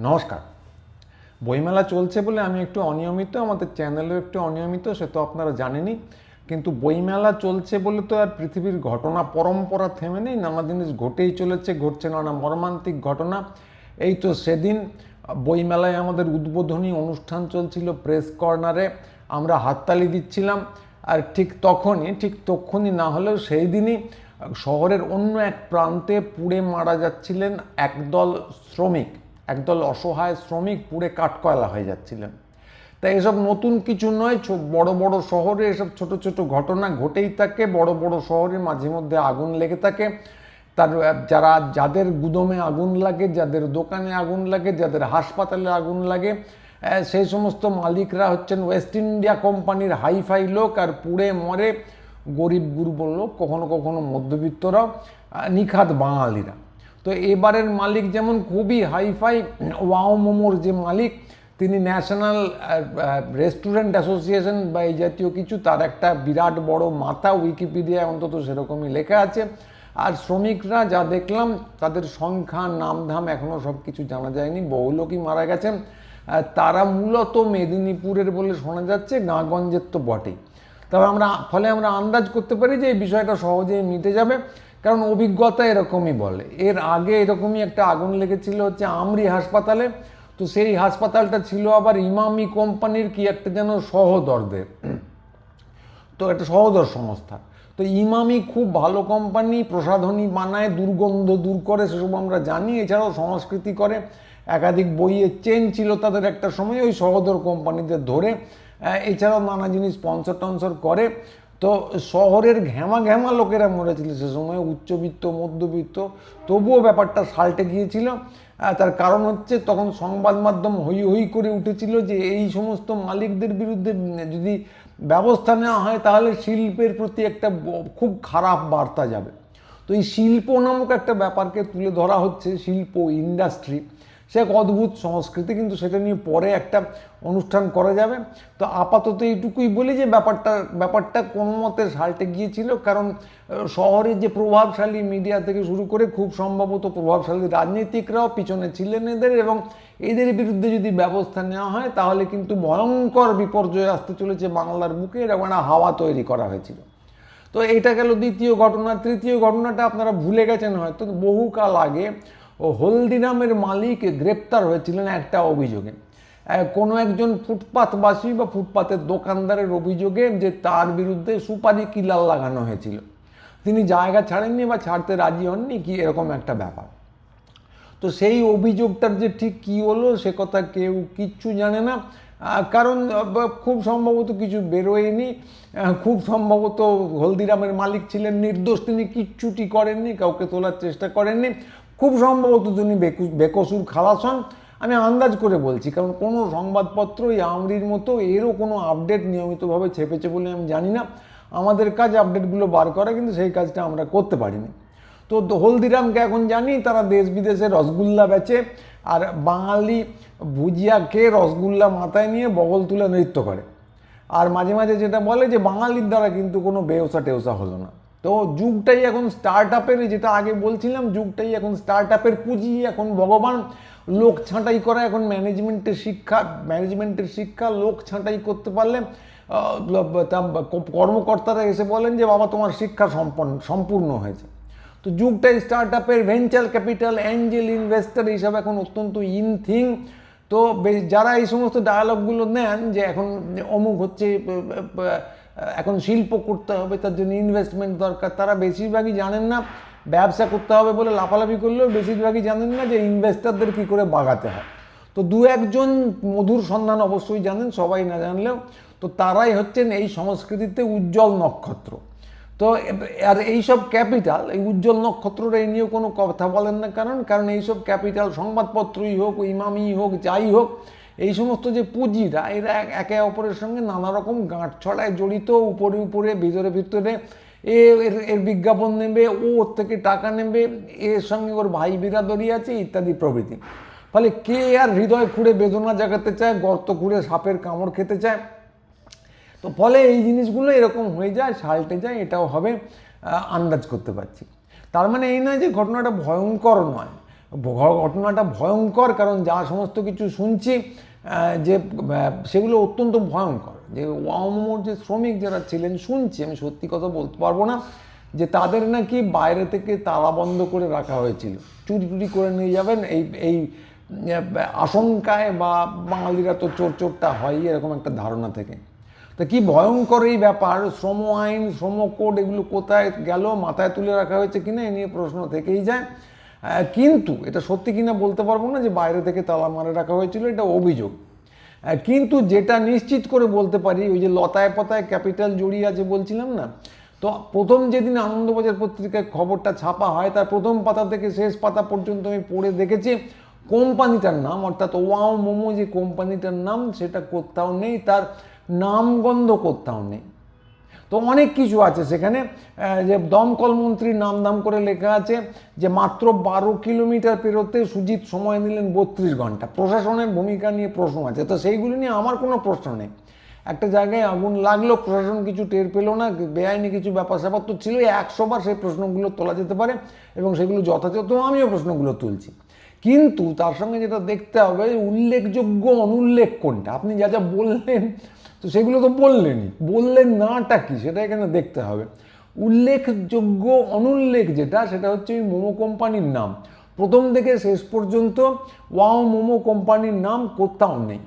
নমস্কার। বইমেলা চলছে বলে আমি একটু অনিয়মিত, আমাদের চ্যানেলেও একটু অনিয়মিত, সে তো আপনারা জানেনই। কিন্তু বইমেলা চলছে বলে তো আর পৃথিবীর ঘটনা পরম্পরা থেমে নেই, নানা জিনিস ঘটেই চলেছে, ঘটছে নানা মর্মান্তিক ঘটনা। এই তো সেদিন বইমেলায় আমাদের উদ্বোধনী অনুষ্ঠান চলছিল, প্রেস কর্নারে আমরা হাততালি দিচ্ছিলাম। আর ঠিক তখনই না হলেও সেই দিনই শহরের অন্য এক প্রান্তে পুড়ে মারা যাচ্ছিলেন একদল অসহায় শ্রমিক, পুড়ে কাঠকয়লা হয়ে যাচ্ছিলেন। তাই এসব নতুন কিছু নয়, বড় বড় শহরে এসব ছোট ছোট ঘটনা ঘটেই থাকে। বড় বড় শহরে মাঝে মধ্যে আগুন লেগে থাকে। যাদের গুদমে আগুন লাগে, যাদের দোকানে আগুন লাগে, যাদের হাসপাতালে আগুন লাগে, সেই সমস্ত মালিকরা হচ্ছেন ওয়েস্ট ইন্ডিয়া কোম্পানির হাইফাই লোক, আর পুড়ে মরে গরিব গুরব লোক, কখনো কখনো মধ্যবিত্তরাও, নিখাত বাঙালিরা। তো এবারের মালিক যেমন খুবই হাইফাই, ওয়াও মোমোর যে মালিক, তিনি ন্যাশনাল রেস্টুরেন্ট অ্যাসোসিয়েশন বা এই জাতীয় কিছু, তার একটা বিরাট বড় মাথা, উইকিপিডিয়ায় অন্তত সেরকমই লেখা আছে। আর শ্রমিকরা যা দেখলাম, তাদের সংখ্যা নামধাম এখনও সব কিছু জানা যায়নি, বহু লোকই মারা গেছেন। তারা মূলত মেদিনীপুরের বলে শোনা যাচ্ছে, গাঁগঞ্জের তো বটেই। তবে ফলে আমরা আন্দাজ করতে পারি যে এই বিষয়টা সহজেই মিটে যাবে, কারণ অভিজ্ঞতা এরকমই বলে। এর আগে এরকমই একটা আগুন লেগেছিল হচ্ছে আমরি হাসপাতালে। তো সেই হাসপাতালটা ছিল আবার ইমামি কোম্পানির কি একটা যেন সহদরদের, তো একটা সহদর সংস্থা। তো ইমামি খুব ভালো কোম্পানি, প্রসাধনী বানায়, দুর্গন্ধ দূর করে, সেসব আমরা জানি। এছাড়াও সংস্কৃতি করে, একাধিক বইয়ের চেন ছিল তাদের একটা সময় ওই সহদর কোম্পানিদের ধরে। এছাড়াও নানা জিনিস স্পন্সর করে। তো শহরের ঘ্যামা ঘ্যামা লোকেরা মরেছিল সে সময়, উচ্চবিত্ত মধ্যবিত্ত, তবুও ব্যাপারটা সাল্টে গিয়েছিল। তার কারণ হচ্ছে তখন সংবাদ মাধ্যম হই হই করে উঠেছিল যে এই সমস্ত মালিকদের বিরুদ্ধে যদি ব্যবস্থা নেওয়া হয় তাহলে শিল্পের প্রতি একটা খুব খারাপ বার্তা যাবে। তো এই শিল্প নামক একটা ব্যাপারকে তুলে ধরা হচ্ছে, শিল্প ইন্ডাস্ট্রি, সে এক অদ্ভুত সংস্কৃতি, কিন্তু সেটা নিয়ে পরে একটা অনুষ্ঠান করা যাবে। তো আপাতত এইটুকুই বলি যে ব্যাপারটা কোনো মতে সাল্টে গিয়েছিল, কারণ শহরের যে প্রভাবশালী মিডিয়া থেকে শুরু করে খুব সম্ভবত প্রভাবশালী রাজনীতিকরাও পিছনে ছিলেন এদের, এবং এদের বিরুদ্ধে যদি ব্যবস্থা নেওয়া হয় তাহলে কিন্তু ভয়ঙ্কর বিপর্যয় আসতে চলেছে বাংলার বুকে, এরকম একটা হাওয়া তৈরি করা হয়েছিল। তো এটা গেল দ্বিতীয় ঘটনা। তৃতীয় ঘটনাটা আপনারা ভুলে গেছেন হয়তো, বহুকাল আগে হলদিরামের মালিক গ্রেপ্তার হয়েছিলেন একটা অভিযোগে। কোনো একজন ফুটপাথবাসী বা ফুটপাতের দোকানদারের অভিযোগে যে তার বিরুদ্ধে সুপারি কিলার লাগানো হয়েছিল। তিনি জায়গা ছাড়েননি বা ছাড়তে রাজি হননি, কি এরকম একটা ব্যাপার। তো সেই অভিযোগটার যে ঠিক কী হলো সে কথা কেউ কিচ্ছু জানে না, কারণ খুব সম্ভবত কিছু বেরোয়নি। খুব সম্ভবত হলদিরামের মালিক ছিলেন নির্দোষ, তিনি কিচ্ছুটি করেননি, কাউকে তোলার চেষ্টা করেননি। খুব সম্ভবত তিনি বেকসুর খালাস হন, আমি আন্দাজ করে বলছি, কারণ কোনো সংবাদপত্র এই আমরির মতো এরও কোনো আপডেট নিয়মিতভাবে ছেপেছে বলে আমি জানি না। আমাদের কাজ আপডেটগুলো বার করা, কিন্তু সেই কাজটা আমরা করতে পারিনি। তো হলদিরামকে এখন জানি তারা দেশ বিদেশে রসগোল্লা বেচে, আর বাঙালি ভুজিয়া খেয়ে রসগোল্লা মাথায় নিয়ে বগল তুলে নৃত্য করে। আর মাঝে মাঝে যেটা বলে যে বাঙালির দ্বারা কিন্তু কোনো বেওসা টেওসা হলো না। তো যুগটাই এখন স্টার্ট আপের, যেটা আগে বলছিলাম, যুগটাই এখন স্টার্ট আপের, পুঁজি এখন ভগবান। লোক ছাঁটাই করা এখন ম্যানেজমেন্টের শিক্ষা। লোক ছাঁটাই করতে পারলে কর্মকর্তারা এসে বলেন যে বাবা তোমার শিক্ষা সম্পূর্ণ হয়েছে। তো যুগটাই স্টার্ট আপের, ভেঞ্চার ক্যাপিটাল, অ্যাঞ্জেল ইনভেস্টার, এইসব এখন অত্যন্ত ইন থিং। তো যারা এই সমস্ত ডায়ালগগুলো নেন যে এখন অমুক হচ্ছে, এখন শিল্প করতে হবে, তার জন্য ইনভেস্টমেন্ট দরকার, তারা বেশিরভাগই জানেন না। ব্যবসা করতে হবে বলে লাফালাফি করলেও বেশিরভাগই জানেন না যে ইনভেস্টারদের কী করে বাগাতে হয়। তো দু একজন মধুর সন্ধান অবশ্যই জানেন, সবাই না জানলেও। তো তারাই হচ্ছেন এই সংস্কৃতিতে উজ্জ্বল নক্ষত্র। তো আর এইসব ক্যাপিটাল, এই উজ্জ্বল নক্ষত্ররা এই নিয়েও কোনো কথা বলেন না, কারণ এইসব ক্যাপিটাল, সংবাদপত্রই হোক, ইমামই হোক, যাই হোক, এই সমস্ত যে পুঁজিরা, এরা একে অপরের সঙ্গে নানা রকম গাঁটছড়ায় জড়িত, উপরে ভিতরে এর বিজ্ঞাপন নেবে, ওর থেকে টাকা নেবে, এর সঙ্গে ওর ভাই বিরাদরি আছে ইত্যাদি প্রভৃতি। ফলে কে আর হৃদয় খুঁড়ে বেদনা জাগাতে চায়, গর্ত খুঁড়ে সাপের কামড় খেতে চায়। তো ফলে এই জিনিসগুলো এরকম হয়ে যায়, সাল্টে যায়, এটাও হবে, আন্দাজ করতে পারছি। তার মানে এই নয় যে ঘটনাটা ভয়ঙ্কর নয়, ঘটনাটা ভয়ঙ্কর, কারণ যা সমস্ত কিছু শুনছি যে সেগুলো অত্যন্ত ভয়ঙ্কর। যে ওয়াও মোমোর যে শ্রমিক যারা ছিলেন, শুনছি, আমি সত্যি কথা বলতে পারবো না, যে তাদের নাকি বাইরে থেকে তালা বন্ধ করে রাখা হয়েছিল, চুরি টুরি করে নিয়ে যাবেন এই এই আশঙ্কায়, বা বাঙালিরা তো চোরটা হয় এরকম একটা ধারণা থেকে। তো কি ভয়ঙ্কর এই ব্যাপার, শ্রম আইন, শ্রম কোড, এগুলো কোথায় গেল, মাথায় তুলে রাখা হয়েছে কিনা এ নিয়ে প্রশ্ন থেকেই যায়। কিন্তু এটা সত্যি কিনা বলতে পারবো না যে বাইরে থেকে তালা মারে রাখা হয়েছিল, এটা অভিযোগ। কিন্তু যেটা নিশ্চিত করে বলতে পারি, ওই যে লতায় পাতায় ক্যাপিটাল জড়িয়ে আছে বলছিলাম না, তো প্রথম যেদিন আনন্দবাজার পত্রিকায় খবরটা ছাপা হয়, তার প্রথম পাতা থেকে শেষ পাতা পর্যন্ত আমি পড়ে দেখেছি কোম্পানিটার নাম, অর্থাৎ ওয়াও মোমো যে কোম্পানিটার নাম, সেটা কোথাও নেই, তার নামগন্ধ কোথাও নেই। তো অনেক কিছু আছে সেখানে, যে দমকল মন্ত্রীর নাম দাম করে লেখা আছে যে মাত্র 12 কিলোমিটার পেরোতে সুজিত সময় নিলেন 32 ঘন্টা। প্রশাসনের ভূমিকা নিয়ে প্রশ্ন আছে, তো সেইগুলি নিয়ে আমার কোনো প্রশ্ন নেই। একটা জায়গায় আগুন লাগলো, প্রশাসন কিছু টের পেলো না, বেআইনি কিছু ব্যাপার স্যাপার তো ছিল, 100 বার সেই প্রশ্নগুলো তোলা যেতে পারে এবং সেগুলো যথাযথ, আমিও প্রশ্নগুলো তুলছি। কিন্তু তার সঙ্গে যেটা দেখতে হবে, উল্লেখযোগ্য অনুল্লেখ কোনটা। আপনি যা যা বললেন তো সেগুলো তো বললেন নাটা কি সেটা এখানে দেখতে হবে। উল্লেখযোগ্য অনুল্লেখ যেটা, সেটা হচ্ছে ওই মোমো কোম্পানির নাম। প্রথম থেকে শেষ পর্যন্ত ওয়াও মোমো কোম্পানির নাম কোথাও নেই।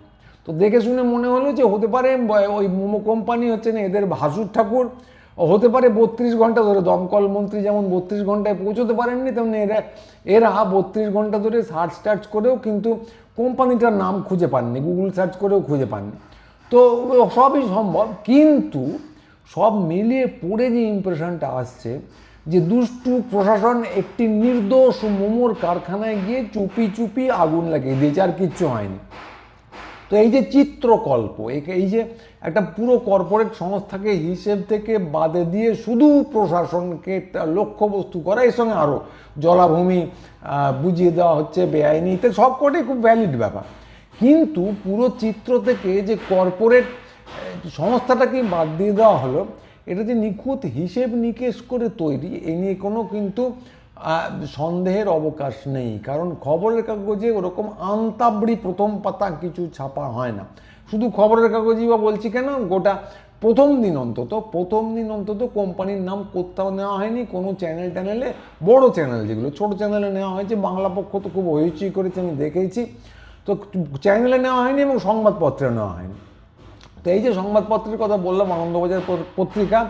তো দেখে শুনে মনে হলো যে হতে পারে ওই মোমো কোম্পানি হচ্ছে না এদের ভাসুর ঠাকুর, হতে পারে 32 ঘন্টা ধরে, দমকল মন্ত্রী যেমন 32 ঘন্টায় পৌঁছতে পারেননি, তেমনি এরা 32 ঘন্টা ধরে সার্চ করেও কিন্তু কোম্পানিটার নাম খুঁজে পাননি, গুগল সার্চ করেও খুঁজে পাননি। তো সবই সম্ভব, কিন্তু সব মিলিয়ে পড়ে যে ইমপ্রেশনটা আসছে যে দুষ্টু প্রশাসন একটি নির্দোষ মোমোর কারখানায় গিয়ে চুপি চুপি আগুন লাগিয়ে দিয়েছে, আর কিচ্ছু হয়নি। তো এই যে চিত্রকল্প, এই যে একটা পুরো কর্পোরেট সংস্থাকে হিসেব থেকে বাদে দিয়ে শুধু প্রশাসনকে লক্ষ্যবস্তু করা, এর সঙ্গে আরও জলাভূমি বুঝিয়ে দেওয়া হচ্ছে বেআইনিতে, সব কটাই খুব ভ্যালিড ব্যাপার। কিন্তু পুরো চিত্র থেকে যে কর্পোরেট সংস্থাটাকে বাদ দিয়ে দেওয়া হলো, এটা যে নিখুঁত হিসেব নিকেশ করে তৈরি, এ নিয়ে কোনো কিন্তু সন্দেহের অবকাশ নেই। কারণ খবরের কাগজে ওরকম আন্তাবড়ি প্রথম পাতা কিছু ছাপা হয় না। শুধু খবরের কাগজই বা বলছি কেন, গোটা প্রথম দিন অন্তত কোম্পানির নাম কোথাও নেওয়া হয়নি। কোনো চ্যানেলে, বড় চ্যানেল যেগুলো, ছোট চ্যানেলে নেওয়া হয়েছে, বাংলা পক্ষ তো খুব হইচই করেছে, আমি দেখেছি, তো চ্যানেলে নেওয়া হয়নি এবং সংবাদপত্রে নেওয়া হয়নি। তো এই যে সংবাদপত্রের কথা বললাম, আনন্দবাজার পত্রিকা,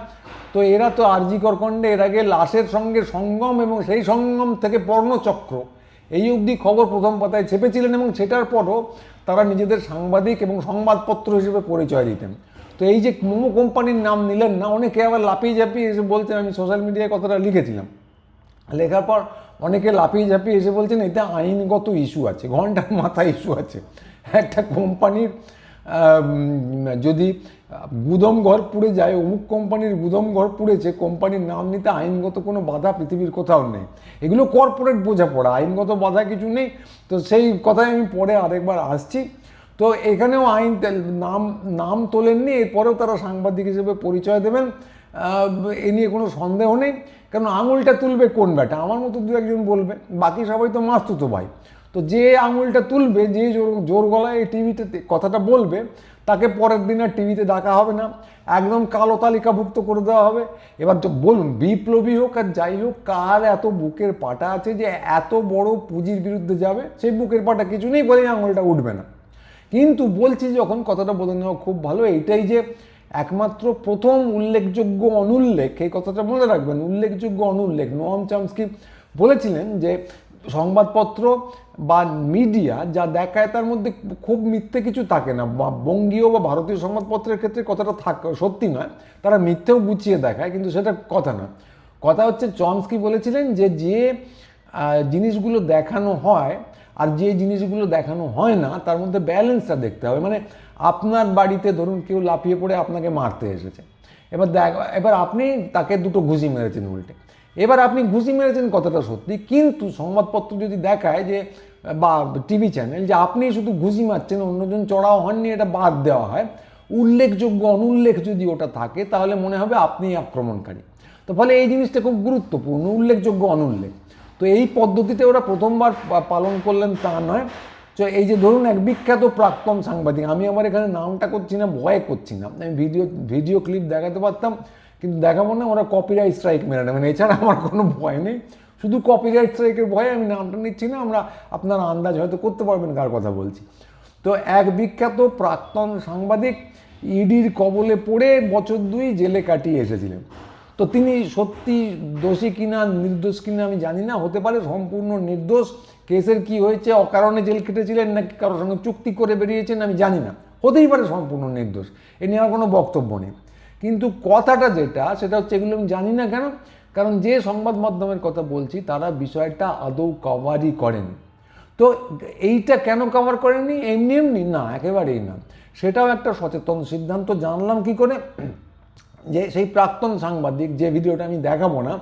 তো এরা তো আরজি করকাণ্ডে এর আগে লাশের সঙ্গে সঙ্গম এবং সেই সঙ্গম থেকে পর্ণচক্র, এই অবধি খবর প্রথম পাতায় ছেপেছিলেন এবং সেটার পরও তারা নিজেদের সাংবাদিক এবং সংবাদপত্র হিসেবে পরিচয় দিতেন। তো এই যে মোমো কোম্পানির নাম নিলেন না, অনেকে আবার লাফিয়ে ঝাঁপিয়ে এসে বলছেন, আমি সোশ্যাল মিডিয়ায় কথাটা লিখেছিলাম, লেখার পর অনেকে লাফিয়ে ঝাঁপিয়ে এসে বলছেন এটা আইনগত ইস্যু আছে, ঘন্টার মাথায় ইস্যু আছে। একটা কোম্পানির যদি গুদম ঘর পুড়ে যায়, অমুক কোম্পানির গুদম ঘর পুড়েছে, কোম্পানির নাম নিতে আইনগত কোনো বাধা পৃথিবীর কোথাও নেই। এগুলো কর্পোরেট বোঝাপড়া, আইনগত বাধা কিছু নেই। তো সেই কথায় আমি পরে আরেকবার আসছি। তো এখানেও নাম তোলেননি, এরপরেও তারা সাংবাদিক হিসেবে পরিচয় দেবেন, এ নিয়ে কোনো সন্দেহ নেই। কারণ আঙুলটা তুলবে কোন ব্যাটা, আমার মতো দু একজন বলবে, বাকি সবাই তো মাস্তুতো ভাই। তো যে আঙুলটা তুলবে, যে জোর গলায় টিভিতে কথাটা বলবে, তাকে পরের দিন আর টিভিতে ডাকা হবে না, একদম কালো তালিকাভুক্ত করে দেওয়া হবে। এবার তো বলুন, বিপ্লবী হোক আর যাই হোক, কার এত বুকের পাটা আছে যে এত বড় পুঁজির বিরুদ্ধে যাবে? সেই বুকের পাটা কিছু নেই বলে আঙুলটা উঠবে না। কিন্তু বলছি যখন, কথাটা বলে নেওয়া খুব ভালো, এইটাই যে একমাত্র প্রথম উল্লেখযোগ্য অনুল্লেখ, এই কথাটা মনে রাখবেন, উল্লেখযোগ্য অনুল্লেখ। নোয়াম চমস্কি বলেছিলেন যে সংবাদপত্র বা মিডিয়া যা দেখায় তার মধ্যে খুব মিথ্যে কিছু থাকে না। বঙ্গীয় বা ভারতীয় সংবাদপত্রের ক্ষেত্রে কথাটা সত্যি নয়, তারা মিথ্যেও গুছিয়ে দেখায়, কিন্তু সেটা কথা না। কথা হচ্ছে, চমস্কি বলেছিলেন যে জিনিসগুলো দেখানো হয় আর যে জিনিসগুলো দেখানো হয় না, তার মধ্যে ব্যালেন্সটা দেখতে হবে। মানে আপনার বাড়িতে ধরুন কেউ লাফিয়ে পড়ে আপনাকে মারতে এসেছে, এবার আপনি তাকে দুটো ঘুষি মেরেছেন উল্টে, এবার আপনি ঘুষি মেরেছেন কথাটা সত্যি, কিন্তু সংবাদপত্র যদি দেখায় যে, বা টিভি চ্যানেল, যে আপনি শুধু ঘুষি মারছেন, অন্যজন চড়াও হননি, এটা বাদ দেওয়া হয়, উল্লেখযোগ্য অনুল্লেখ যদি ওটা থাকে, তাহলে মনে হবে আপনি আক্রমণকারী। তো ফলে এই জিনিসটা খুব গুরুত্বপূর্ণ, উল্লেখযোগ্য অনুল্লেখ। তো এই পদ্ধতিতে ওরা প্রথমবার পালন করলেন তা নয়। তো এই যে ধরুন এক বিখ্যাত প্রাক্তন সাংবাদিক, আমি আমার এখানে নামটা করছি না, ভয় করছি না, আমি ভিডিও ক্লিপ দেখাতে পারতাম, কিন্তু দেখাবো না, ওরা কপিরাইট স্ট্রাইক মেরে নেবেন, এছাড়া আমার কোনো ভয় নেই। শুধু কপিরাইট স্ট্রাইকের ভয়ে আমি নামটা নিচ্ছি না, আপনারা আন্দাজ হয়তো করতে পারবেন কার কথা বলছি। তো এক বিখ্যাত প্রাক্তন সাংবাদিক ইডির কবলে পড়ে বছর 2 জেলে কাটিয়ে এসেছিলেন। তো তিনি সত্যি দোষী কিনা নির্দোষ কিনা আমি জানি না, হতে পারে সম্পূর্ণ নির্দোষ, কেসের কি হয়েছে, অকারণে জেল কেটেছিলেন নাকি কারোর সঙ্গে চুক্তি করে বেরিয়েছেন আমি জানি না, হতেই পারে সম্পূর্ণ নির্দোষ, এ নিয়ে আমার কোনো বক্তব্য নেই। কিন্তু কথাটা যেটা সেটা হচ্ছে এগুলো আমি জানি না কেন, কারণ যে সংবাদ মাধ্যমের কথা বলছি তারা বিষয়টা আদৌ কভারই করেনি। তো এইটা কেন কভার করেনি? এমনি এমনি না, একেবারেই না, সেটাও একটা সচেতন সিদ্ধান্ত। জানলাম কি করে? যে সেই প্রাক্তন সাংবাদিক, যে ভিডিওটা আমি দেখাবো না,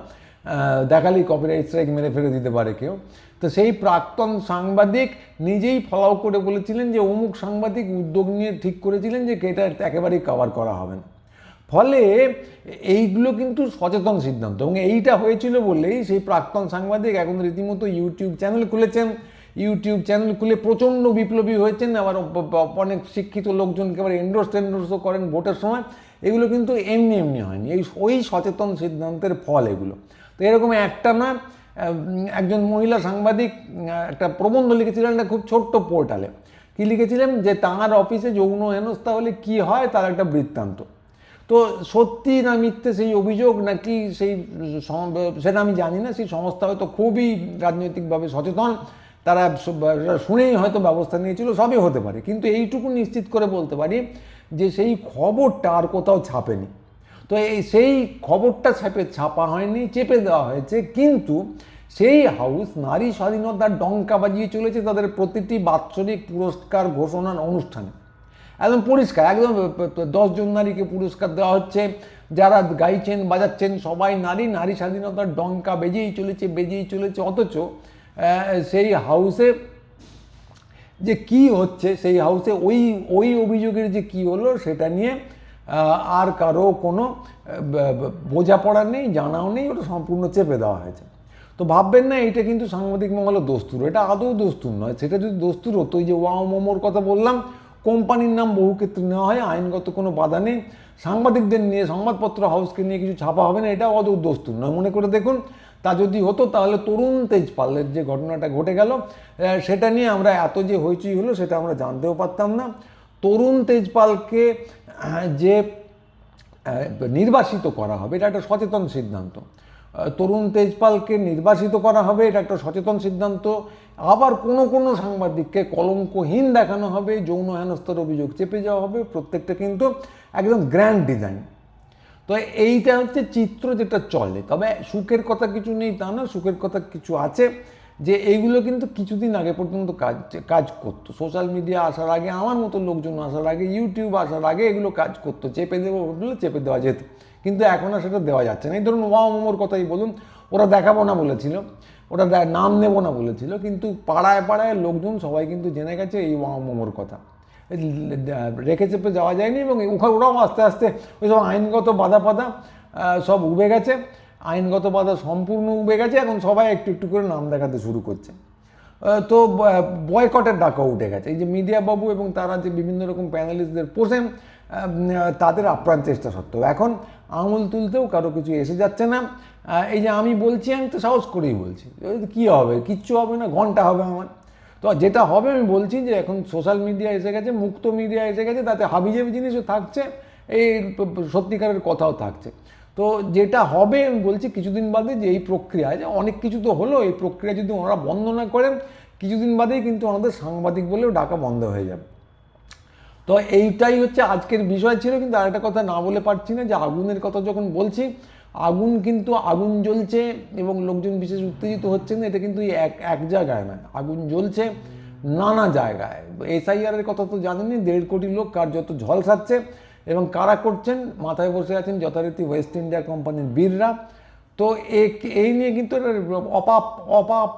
দেখালেই কপিরাইট স্ট্রাইক মেরে ফেলে দিতে পারে কেউ, তো সেই প্রাক্তন সাংবাদিক নিজেই ফলো করে বলেছিলেন যে অমুক সাংবাদিক উদ্যোগ নিয়ে ঠিক করেছিলেন যে এটা একেবারেই কভার করা হবে না। ফলে এইগুলো কিন্তু সচেতন সিদ্ধান্ত, এবং এইটা হয়েছিল বলেই সেই প্রাক্তন সাংবাদিক এখন রীতিমতো ইউটিউব চ্যানেল খুলেছেন, ইউটিউব চ্যানেল খুলে প্রচণ্ড বিপ্লবী হয়েছেন, আবার অনেক শিক্ষিত লোকজনকে একেবারে এন্ডোর্সও করেন ভোটের সময়। এগুলো কিন্তু এমনি এমনি হয়নি, ওই সচেতন সিদ্ধান্তের ফল এগুলো। তো এরকম একটা না, একজন মহিলা সাংবাদিক একটা প্রবন্ধ লিখেছিলেন একটা খুব ছোট্ট পোর্টালে। কি লিখেছিলেন? যে তাঁর অফিসে যৌন হেনস্থা হলে কী হয় তার একটা বৃত্তান্ত। তো সত্যি না মিথ্যে সেই অভিযোগ, নাকি সেই সেটা আমি জানি না, সেই সংস্থা হয়তো খুবই রাজনৈতিকভাবে সচেতন, তারা শুনেই হয়তো ব্যবস্থা নিয়েছিল, সবই হতে পারে, কিন্তু এইটুকু নিশ্চিত করে বলতে পারি যে সেই খবরটা আর কোথাও ছাপেনি। তো সেই খবরটা ছাপা হয়নি, চেপে দেওয়া হয়েছে, কিন্তু সেই হাউস নারী স্বাধীনতার ডঙ্কা বাজিয়ে চলেছে তাদের প্রতিটি বাৎসরিক পুরস্কার ঘোষণার অনুষ্ঠানে। একদম পরিষ্কার, একদম 10 জন নারীকে পুরস্কার দেওয়া হচ্ছে, যারা গাইছেন বাজাচ্ছেন সবাই নারী, নারী স্বাধীনতার ডঙ্কা বেজেই চলেছে। অথচ সেই হাউসে যে কি হচ্ছে, সেই হাউসে ওই অভিযোগের যে কি হলো সেটা নিয়ে আর কারো কোনো বোঝাপড়া নেই, জানাও নেই, ওটা সম্পূর্ণ চেপে দেওয়া হয়েছে। তো ভাববেন না এটা কিন্তু সাংবাদিক মহলে দস্তুর, এটা আদৌ দস্তুর নয়। সেটা যদি দস্তুর হতো, ওই যে ওয়াও মোমোর কথা বললাম, কোম্পানির নাম বহু ক্ষেত্রে নেওয়া হয়, আইনগত কোনো বাধা নেই, সাংবাদিকদের নিয়ে, সংবাদপত্র হাউসকে নিয়ে কিছু ছাপা হবে না, এটা আদৌ দস্তুর নয়। মনে করে দেখুন, তা যদি হতো তাহলে তরুণ তেজপালের যে ঘটনাটা ঘটে গেল সেটা নিয়ে আমরা এত যে হইচই হলো সেটা আমরা জানতেও পারতাম না। তরুণ তেজপালকে যে নির্বাসিত করা হবে এটা একটা সচেতন সিদ্ধান্ত। তরুণ তেজপালকে নির্বাসিত করা হবে এটা একটা সচেতন সিদ্ধান্ত। আবার কোনো সাংবাদিককে কলঙ্কহীন দেখানো হবে, যৌন হেনস্থার অভিযোগ চেপে যাওয়া হবে, প্রত্যেকটা কিন্তু একদম গ্র্যান্ড ডিজাইন। তো এইটা হচ্ছে চিত্র যেটা চলে। তবে সুখের কথা কিছু নেই তা না, সুখের কথা কিছু আছে, যে এইগুলো কিন্তু কিছুদিন আগে পর্যন্ত কাজ করতো। সোশ্যাল মিডিয়া আসার আগে, আমার মতো লোকজন আসার আগে, ইউটিউব আসার আগে এগুলো কাজ করতো, চেপে দেবো বলে চেপে দেওয়া যেত, কিন্তু এখন আর সেটা দেওয়া যাচ্ছে না। এই ধরুন ওয়াও মোমোর কথাই বলুন, ওরা দেখাবো না বলেছিল, ওরা নাম নেব না বলেছিল, কিন্তু পাড়ায় পাড়ায় লোকজন সবাই কিন্তু জেনে গেছে এই ওয়াও মোমোর কথা, রেখে চেপে যাওয়া যায়নি। এবং ওরাও আস্তে আস্তে ওই সব আইনগত বাধা সব উবে গেছে, আইনগত বাধা সম্পূর্ণ উবে গেছে, এখন সবাই একটু একটু করে নাম দেখাতে শুরু করছে। তো বয়কটের ডাকাও উঠে গেছে। এই যে মিডিয়া বাবু এবং তারা যে বিভিন্ন রকম প্যানেলিস্টদের পোষেন, তাদের আপ্রাণ চেষ্টা সত্ত্বেও এখন আঙুল তুলতেও কারো কিছু এসে যাচ্ছে না। এই যে আমি বলছি, আমি তো সাহস করেই বলছি, কী হবে, কিচ্ছু হবে না, ঘন্টা হবে আমার। তো যেটা হবে আমি বলছি যে এখন সোশ্যাল মিডিয়া এসে গেছে, মুক্ত মিডিয়া এসে গেছে, তাতে হাবিজাবি জিনিসও থাকছে, এই সত্যিকারের কথাও থাকছে। তো যেটা হবে আমি বলছি কিছুদিন বাদে, যে এই প্রক্রিয়া, যে অনেক কিছু তো হলো, এই প্রক্রিয়া যদি ওনারা বন্ধ না করেন কিছুদিন বাদেই কিন্তু ওনাদের সাংবাদিক বলেও ডাকা বন্ধ হয়ে যাবে। তো এইটাই হচ্ছে আজকের বিষয় ছিল। কিন্তু আরেকটা কথা না বলে পারছি না, যে আগুনের কথা যখন বলছি, আগুন জ্বলছে এবং লোকজন বিশেষ উত্তেজিত হচ্ছেন, এটা কিন্তু এক জায়গায় নয়, আগুন জ্বলছে নানা জায়গায়। এসআইআরের কথা তো জানেনই, 1.5 কোটি লোক কার যত ঝলসাচ্ছে, এবং কারা করছেন, মাথায় বসে আছেন যথারীতি ওয়েস্ট ইন্ডিয়া কোম্পানির বীররা। তো এই নিয়ে কিন্তু অপাপ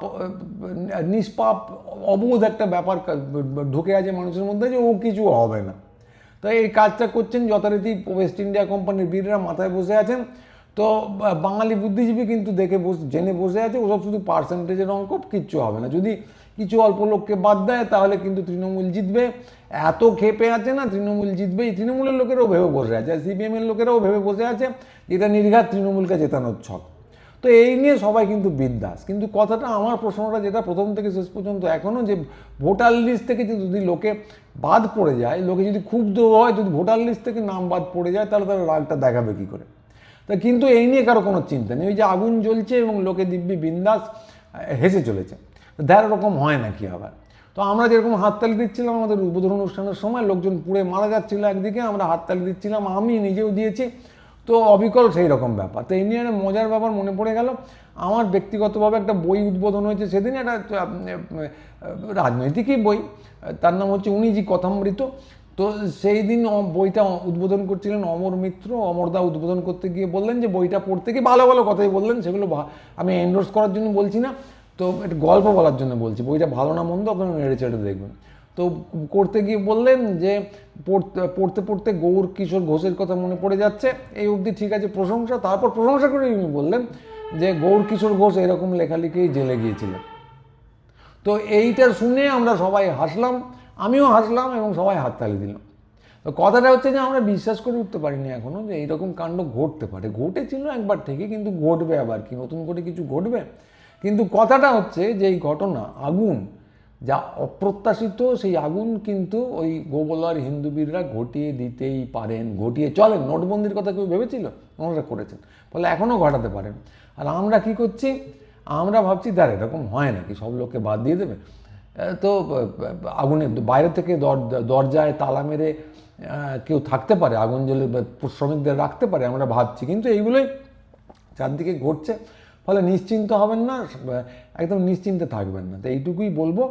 নিষ্পাপ অবোধ একটা ব্যাপার ঢুকে আছে মানুষের মধ্যে, যে ও কিছু হবে না। তো এই কাজটা করছেন যথারীতি ওয়েস্ট ইন্ডিয়া কোম্পানির বীররা, মাথায় বসে আছেন। তো তো বাঙালি বুদ্ধিজীবী কিন্তু দেখে জেনে বসে আছে ওসব শুধু পার্সেন্টেজের অঙ্ক, কিচ্ছু হবে না। যদি কিছু অল্প লোককে বাদ দেয় তাহলে কিন্তু তৃণমূল জিতবে। এত ক্ষেপে আছে না তৃণমূল জিতবে, এই তৃণমূলের লোকেরাও ভেবে বসে আছে, আর সিপিএমের লোকেরাও ভেবে বসে আছে এটা নির্ঘাত তৃণমূলকে জেতানোর ছক। তো এই নিয়ে সবাই কিন্তু বিন্দাস। কিন্তু কথাটা, আমার প্রশ্নটা যেটা প্রথম থেকে শেষ পর্যন্ত এখনও, যে ভোটার লিস্ট থেকে যদি লোকে বাদ পড়ে যায়, লোকে যদি ক্ষুব্ধ হয়, যদি ভোটার লিস্ট থেকে নাম বাদ পড়ে যায়, তাহলে তারা রাগটা দেখাবে কী করে? তা কিন্তু এই নিয়ে কারো কোনো চিন্তা নেই। ওই যে আগুন জ্বলছে এবং লোকে দিব্যি বিন্দাস হেসে চলেছে, ধ্যার ওরকম হয় নাকি আবার? তো আমরা যেরকম হাততালি দিচ্ছিলাম আমাদের উদ্বোধন অনুষ্ঠানের সময়, লোকজন পুড়ে মারা যাচ্ছিল একদিকে, আমরা হাততালি দিচ্ছিলাম, আমি নিজেও দিয়েছি, তো অবিকল সেই রকম ব্যাপার। তো এই নিয়ে একটা মজার ব্যাপার মনে পড়ে গেল, আমার ব্যক্তিগতভাবে একটা বই উদ্বোধন হয়েছে সেদিন, একটা রাজনৈতিকই বই, তার নাম হচ্ছে উনিজি কথামৃত। তো সেই দিন বইটা উদ্বোধন করছিলেন অমর মিত্র। অমরদা উদ্বোধন করতে গিয়ে বললেন যে বইটা পড়তে গিয়ে ভালো ভালো কথাই বললেন, সেগুলো আমি এন্ডোর্স করার জন্য বলছি না, তো একটা গল্প বলার জন্য বলছি। বইটা ভালো না মন্দ আপনারা নেড়ে চেড়ে দেখবেন। তো করতে গিয়ে বললেন যে পড়তে পড়তে গৌর কিশোর ঘোষের কথা মনে পড়ে যাচ্ছে, এই অবধি ঠিক আছে প্রশংসা। তারপর প্রশংসা করে উনি বললেন যে গৌর কিশোর ঘোষ এরকম লেখালেখি জেলে গিয়েছিলেন। তো এইটা শুনে আমরা সবাই হাসলাম, আমিও হাসলাম এবং সবাই হাততালি দিলাম। তো কথাটা হচ্ছে যে আমরা বিশ্বাস করে উঠতে পারিনি এখনও যে এইরকম কাণ্ড ঘটতে পারে। ঘটেছিল একবার থেকে, কিন্তু ঘটবে আবার কি, নতুন করে কিছু ঘটবে? কিন্তু কথাটা হচ্ছে যে এই ঘটনা, আগুন যা অপ্রত্যাশিত, সেই আগুন কিন্তু ওই গোবলার হিন্দুবীররা ঘটিয়ে দিতেই পারেন, ঘটিয়ে চলেন। নোটবন্দির কথা কেউ ভেবেছিল? ওনারা করেছেন, ফলে এখনও ঘটাতে পারেন। আর আমরা কি করছি? আমরা ভাবছি দাঁড়া এরকম হয় নাকি, সব লোককে বাদ দিয়ে দেবে? তো আগুনের বাইরে থেকে দরজায় তালা মেরে কেউ থাকতে পারে, আগুন জ্বলে শ্রমিকদের রাখতে পারে, আমরা ভাবছি। কিন্তু এইগুলোই চারদিকে ঘটছে, ফলে নিশ্চিন্ত হবেন না, একদম নিশ্চিন্তে থাকবেন না। তো এইটুকুই বলবো।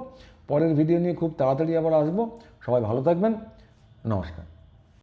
পরের ভিডিও নিয়ে খুব তাড়াতাড়ি আবার আসবো। সবাই ভালো থাকবেন, নমস্কার।